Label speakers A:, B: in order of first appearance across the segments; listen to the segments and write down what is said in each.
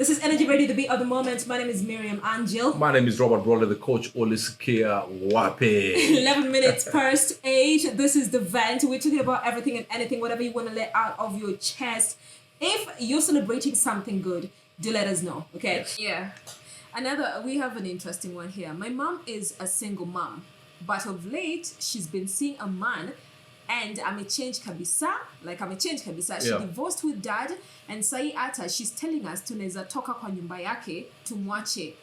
A: This is Energy Radio, the beat of the moment. My name is Miriam Angel.
B: My name is Robert Brawley, the coach. Olisikia Wape.
A: 11 minutes past 8. This is the vent. We're talking about everything and anything, whatever you want to let out of your chest. If you're celebrating something good, do let us know, okay?
B: Yes.
A: Yeah. We have an interesting one here. My mom is a single mom, but of late, she's been seeing a man and amechange kabisa. She divorced with dad and sai ata she's telling us tunaweza toka kwa nyumba yake tumwache.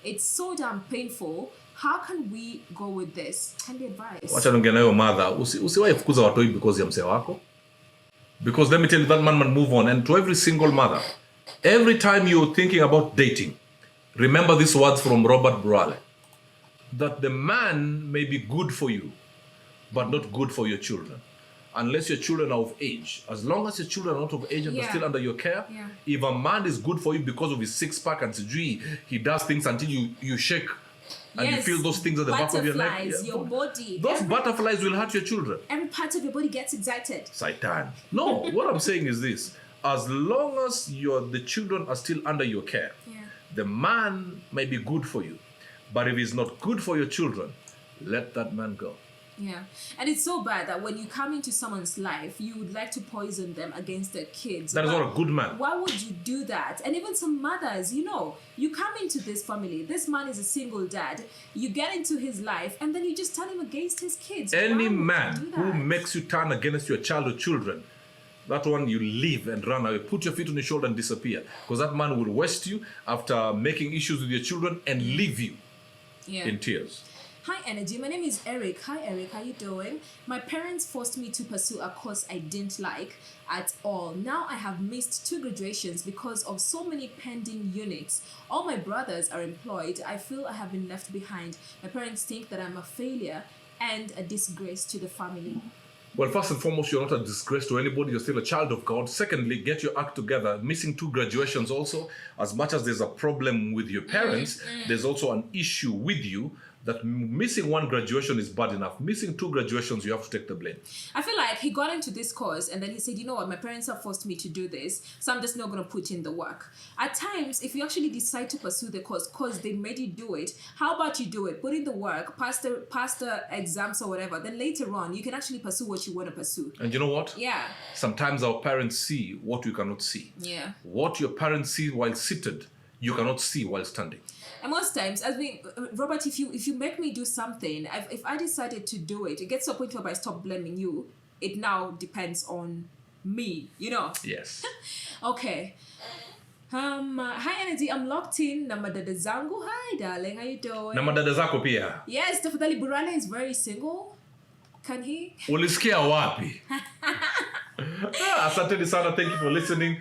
A: It's so damn painful. How can we go with this? Can you advise?
B: Wacha nongea nayo mother, usiwahi fukuza watoi because ya mzee wako. Because let me tell you, that man move on. And to every single mother, every time you're thinking about dating, remember these words from Robert Brawley, that the man may be good for you, but not good for your children. Unless your children are of age. As long as your children are not of age and they're still under your care, if a man is good for you because of his six-pack and he does things until you shake and you feel those things at the back of your neck.
A: Your body.
B: Those butterflies will hurt your children.
A: Every part of your body gets excited.
B: Satan. No, what I'm saying is this. As long as the children are still under your care, the man may be good for you. But if he's not good for your children, let that man go.
A: Yeah. And it's so bad that when you come into someone's life, you would like to poison them against their kids.
B: That is not a good man.
A: Why would you do that? And even some mothers, you come into this family, this man is a single dad, you get into his life, and then you just turn him against his kids.
B: Any man who makes you turn against your child or children, that one you leave and run away. Put your feet on your shoulder and disappear. Because that man will waste you after making issues with your children and leave you in tears.
A: Hi Energy, my name is Eric. Hi Eric, how you doing? My parents forced me to pursue a course I didn't like at all. Now I have missed 2 graduations because of so many pending units. All my brothers are employed. I feel I have been left behind. My parents think that I'm a failure and a disgrace to the family.
B: Well, first and foremost, you're not a disgrace to anybody. You're still a child of God. Secondly, get your act together. Missing 2 graduations also, as much as there's a problem with your parents, there's also an issue with you. That missing 1 graduation is bad enough. Missing 2 graduations, you have to take the blame.
A: I feel like he got into this course and then he said, you know what, my parents have forced me to do this, so I'm just not going to put in the work. At times, if you actually decide to pursue the course because they made you do it, how about you do it? Put in the work, pass the exams or whatever. Then later on, you can actually pursue what you want to pursue.
B: And you know what?
A: Yeah.
B: Sometimes our parents see what we cannot see.
A: Yeah.
B: What your parents see while seated, you cannot see while standing.
A: And most times, Robert, if you make me do something, if I decided to do it, it gets to a point where I stop blaming you. It now depends on me,
B: Yes.
A: Okay. Hi Energy, I'm locked in. Na madada zangu. Hi darling, how you doing?
B: Na madada zako pia.
A: Yes, tafadhali Burale is very single. Can he?
B: Ulisikia wapi? Asante sana. Thank you for listening.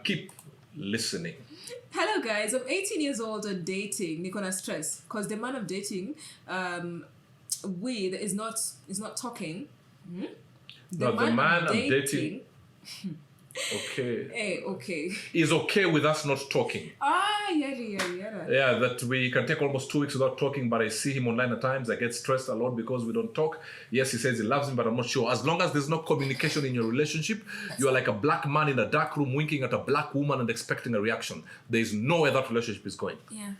B: Keep listening.
A: Hello guys, I'm 18 years old and dating. Nikona stress because the man I'm dating with is not talking.
B: The man I'm dating
A: okay.
B: Is okay with us not talking.
A: Yeah.
B: Yeah, that we can take almost 2 weeks without talking, but I see him online at times. I get stressed a lot because we don't talk. Yes, he says he loves me, but I'm not sure. As long as there's no communication in your relationship, you are like a black man in a dark room winking at a black woman and expecting a reaction. There is no way that relationship is going.
A: Yeah.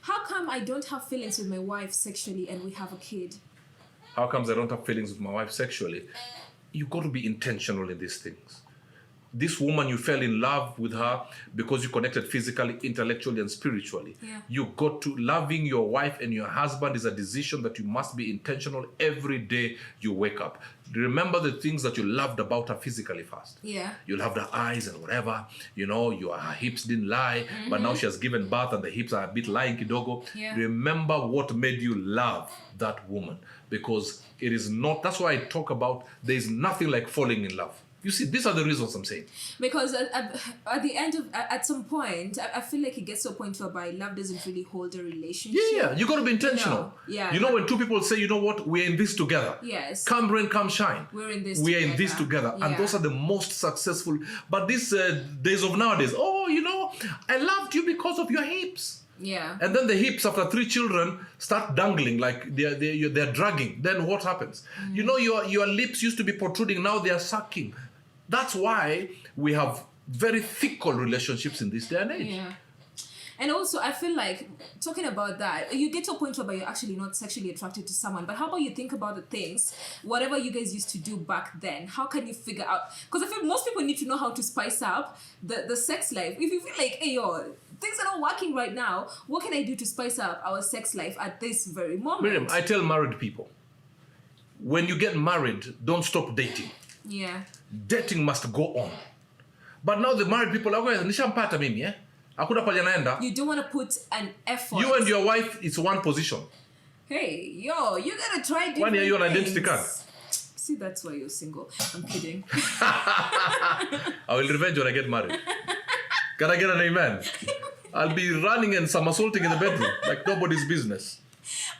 A: How come I don't have feelings with my wife sexually and we have a kid?
B: How comes I don't have feelings with my wife sexually? You got to be intentional in these things. This woman, you fell in love with her because you connected physically, intellectually, and spiritually.
A: Yeah.
B: You got to loving your wife and your husband is a decision that you must be intentional every day you wake up. Remember the things that you loved about her physically first.
A: Yeah.
B: You loved her eyes and whatever. Her hips didn't lie, but now she has given birth and the hips are a bit lying kidogo.
A: Yeah.
B: Remember what made you love that woman, because it is not. That's why I talk about there is nothing like falling in love. You see, these are the reasons I'm saying.
A: Because at the end of, at some point, I feel like it gets to a point whereby love doesn't really hold a relationship.
B: Yeah, you got to be intentional. When 2 people say, you know what, we're in this together.
A: Yes.
B: Come rain, come shine.
A: We're in this
B: We are in this together.
A: Yeah.
B: And those are the most successful. But these days of nowadays, I loved you because of your hips.
A: Yeah.
B: And then the hips, after 3 children, start dangling like they're dragging. Then what happens? Your lips used to be protruding. Now they are sucking. That's why we have very fickle relationships in this day and age.
A: Yeah. And also, I feel like, talking about that, you get to a point where you're actually not sexually attracted to someone. But how about you think about the things, whatever you guys used to do back then, how can you figure out? Because I feel most people need to know how to spice up the sex life. If you feel like, hey, yo, things are not working right now, what can I do to spice up our sex life at this very moment?
B: Miriam, I tell married people, when you get married, don't stop dating.
A: Yeah.
B: Dating must go on. But now the married people are going, nishampata mimi, eh? Hakuna pale naenda.
A: You don't want to put an effort.
B: You and your wife, it's one position.
A: Hey, yo, you gotta try different
B: One year you're an
A: things.
B: identity card.
A: See, that's why you're single. I'm kidding.
B: I will revenge when I get married. Can I get an amen? I'll be running and somersaulting in the bedroom like nobody's business.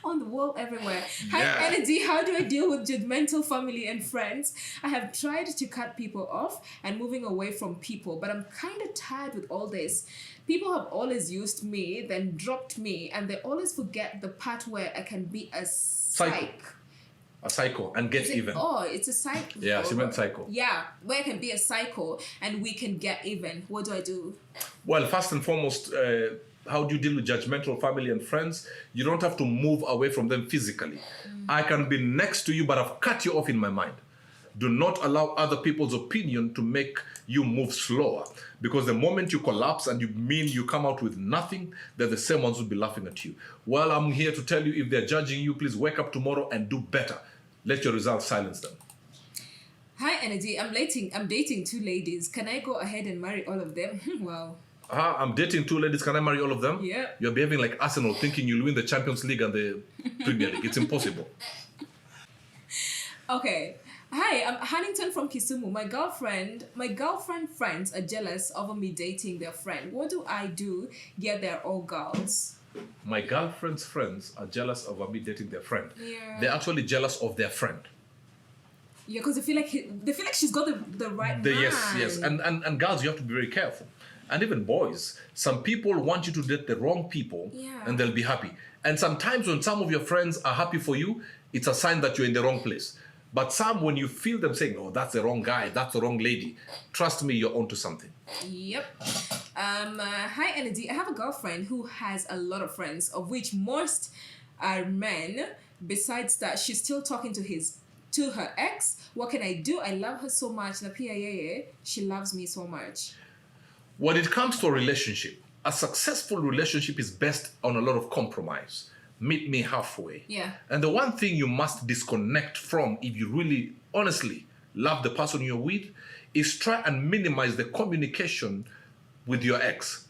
A: On the wall everywhere.
B: Yeah.
A: Hi, Energy. How do I deal with judgmental family and friends? I have tried to cut people off and moving away from people, but I'm kind of tired with all this. People have always used me, then dropped me, and they always forget the part where I can be a psych.
B: A psycho and get even.
A: Oh, it's a psycho.
B: Yeah, she meant psycho.
A: Yeah, where I can be a psycho and we can get even. What do I do?
B: Well, first and foremost, how do you deal with judgmental family and friends? You don't have to move away from them physically. I can be next to you, but I've cut you off in my mind. Do not allow other people's opinion to make you move slower. Because the moment you collapse and you come out with nothing, they're the same ones who'll be laughing at you. Well, I'm here to tell you, if they're judging you, please wake up tomorrow and do better. Let your results silence them.
A: Hi, Energy. I'm dating 2 ladies. Can I go ahead and marry all of them? Wow.
B: I'm dating 2 ladies. Can I marry all of them?
A: Yeah.
B: You're behaving like Arsenal, thinking you'll win the Champions League and the Premier League. It's impossible.
A: Okay. Hi, I'm Huntington from Kisumu. My girlfriend friends are jealous over me dating their friend. What do I do? Yeah, they're all girls.
B: My girlfriend's friends are jealous of me dating their friend.
A: Yeah.
B: They're actually jealous of their friend.
A: Yeah, because they feel like she's got the right man.
B: Yes. And girls, you have to be very careful. And even boys, some people want you to date the wrong people,
A: Yeah.
B: and they'll be happy. And sometimes when some of your friends are happy for you, it's a sign that you're in the wrong place. But some, when you feel them saying, oh, that's the wrong guy, that's the wrong lady, trust me, you're onto something.
A: Yep. Hi, Energy. I have a girlfriend who has a lot of friends, of which most are men. Besides that, she's still talking to her ex. What can I do? I love her so much. She loves me so much.
B: When it comes to a relationship, a successful relationship is based on a lot of compromise. Meet me halfway.
A: Yeah.
B: And the one thing you must disconnect from, if you really honestly love the person you're with, is try and minimize the communication with your ex.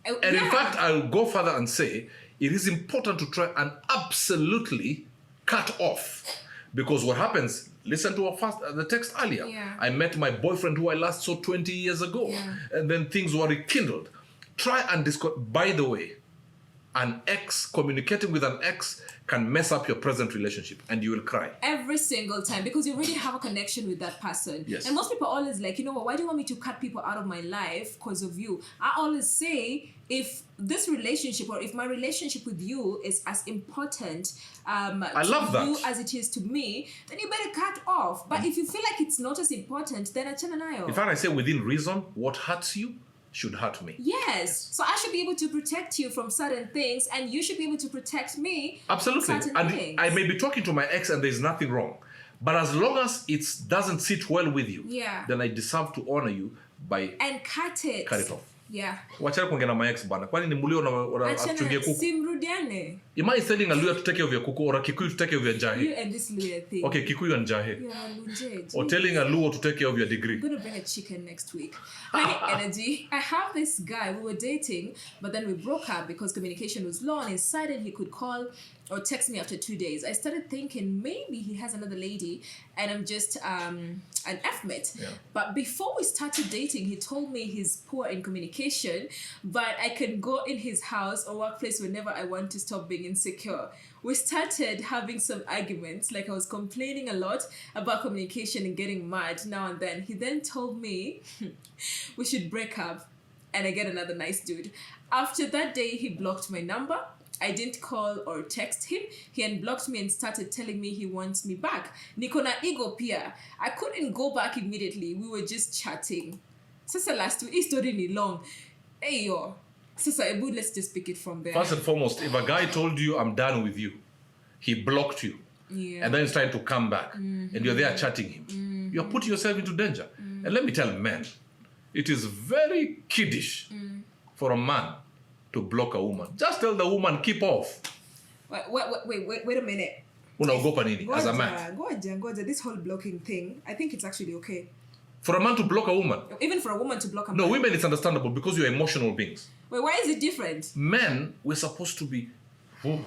B: And in fact, I'll go further and say it is important to try and absolutely cut off. Because what happens, listen to the text earlier.
A: Yeah.
B: I met my boyfriend who I last saw 20 years ago.
A: Yeah.
B: And then things were rekindled. Try and by the way, communicating with an ex can mess up your present relationship and you will cry.
A: Every single time, because you already have a connection with that person.
B: Yes.
A: And most people are always like, you know what, why do you want me to cut people out of my life because of you? I always say, if this relationship or if my relationship with you is as important
B: I love that.
A: you as it is to me, then you better cut off. But if you feel like it's not as important, then achana nayo.
B: In fact, I say within reason, what hurts you should hurt me.
A: Yes. So I should be able to protect you from certain things and you should be able to protect me
B: Absolutely.
A: from certain
B: And
A: things.
B: I may be talking to my ex and there's nothing wrong. But as long as it doesn't sit well with you,
A: Yeah.
B: then I deserve to honor you by
A: and cut it
B: off.
A: Yeah.
B: Wachana kuongea na my ex bana. Kwani ni mulio na achungie kuku?
A: Simrudiane.
B: Am I telling a Luya to take care of your kuku or a Kikuyu to take care of your
A: You
B: jahe?
A: and this Luya thing.
B: Okay, Kikuyu and jahe.
A: You are lunjed.
B: Or telling a Luo to take care of your degree.
A: I'm gonna bring a chicken next week. Hi, Energy. I have this guy. We were dating, but then we broke up because communication was low and he decided he could call or text me after 2 days. I started thinking maybe he has another lady and I'm just an F-mate.
B: Yeah.
A: But before we started dating, he told me he's poor in communication, but I can go in his house or workplace whenever I want to stop being insecure. We started having some arguments, like I was complaining a lot about communication and getting mad now and then. He then told me we should break up and I get another nice dude. After that day, he blocked my number. I didn't call or text him. He unblocked me and started telling me he wants me back. Niko na ego pia. I couldn't go back immediately. We were just chatting. Sasa last week, hii story ni long. Hey yo. Sasa Ebu, let's just pick it from there.
B: First and foremost, if a guy told you I'm done with you, he blocked you, and then he's trying to come back, and you're there chatting him, you're putting yourself into danger. And let me tell men, it is very kiddish for a man to block a woman. Just tell the woman, keep off.
A: Wait a minute.
B: Unaogopa nini as a man?
A: Goja, this whole blocking thing, I think it's actually okay.
B: For a man to block a woman?
A: Even for a woman to block a man?
B: No, women, it's understandable because you're emotional beings.
A: Wait, why is it different?
B: Men, we're supposed to be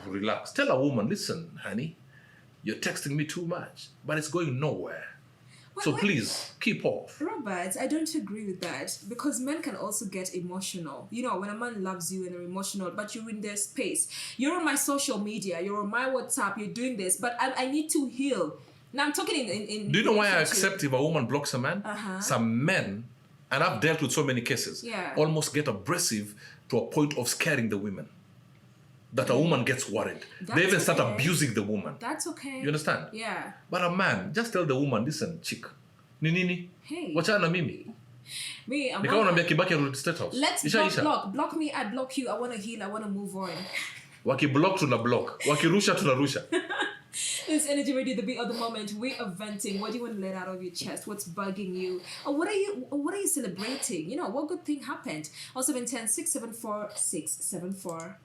B: relaxed. Tell a woman, listen, honey, you're texting me too much, but it's going nowhere. So please, keep off.
A: Robert, I don't agree with that because men can also get emotional. You know, when a man loves you and they're emotional, but you're in their space. You're on my social media, you're on my WhatsApp, you're doing this, but I need to heal. Now I'm talking in
B: Do you know why I accept if a woman blocks a man? Some men, and I've dealt with so many cases, almost get abrasive to a point of scaring the women. That a woman gets worried. They even start abusing the woman.
A: That's okay.
B: You understand?
A: Yeah.
B: But a man, just tell the woman, listen, chick, nini?
A: Hey.
B: Wachana na mimi.
A: Me, I'm
B: not. Kibaki arudi State House.
A: Let's block me, I block you, I want to heal, I want to move on.
B: Wakiblock tuna block. Wakirusha tuna rusha.
A: This Energy Radio, the beat of the moment. We are venting. What do you want to let out of your chest? What's bugging you? Or what are you celebrating? You know, what good thing happened? Also, 10 674 674.